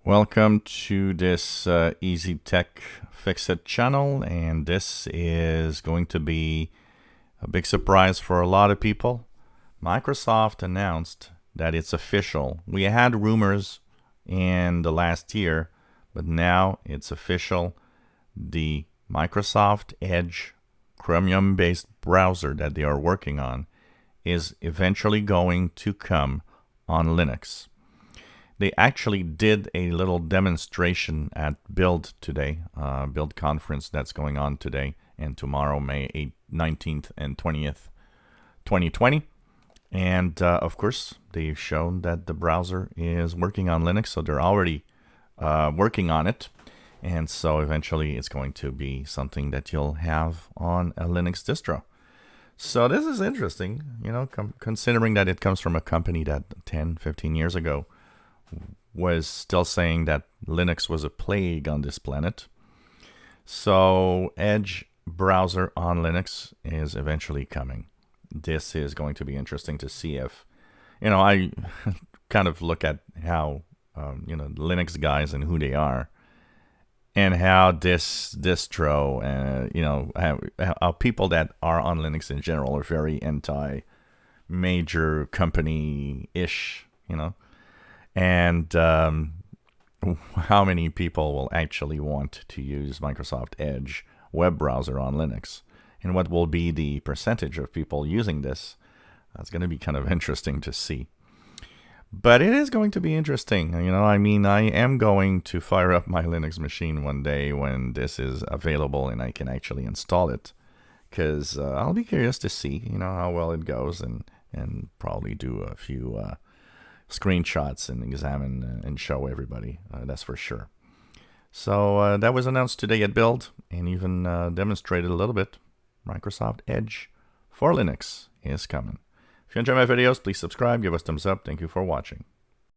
Welcome to this Easy Tech Fixit channel, and this is going to be a big surprise for a lot of people. Microsoft announced that it's official. We had rumors in the last year, but now it's official. The Microsoft Edge Chromium-based browser that they are working on is eventually going to come on Linux. They actually did a little demonstration at Build today, Build conference that's going on today and tomorrow, May 19th and 20th, 2020. And of course, they've shown that the browser is working on Linux, so they're already working on it. And so eventually it's going to be something that you'll have on a Linux distro. So this is interesting, considering that it comes from a company that 10, 15 years ago was still saying that Linux was a plague on this planet. So Edge browser on Linux is eventually coming. This is going to be interesting to see if, I kind of look at how, Linux guys and who they are, and how this distro, how people that are on Linux in general are very anti-major company-ish, and how many people will actually want to use Microsoft Edge web browser on Linux, and what will be the percentage of people using this. That's going to be kind of interesting to see. But it is going to be interesting. I am going to fire up my Linux machine one day when this is available and I can actually install it, because I'll be curious to see, how well it goes, and probably do a few screenshots and examine and show everybody. That's for sure. So that was announced today at Build, and even demonstrated a little bit. Microsoft Edge for Linux is coming. If you enjoy my videos, please subscribe, give us a thumbs up. Thank you for watching.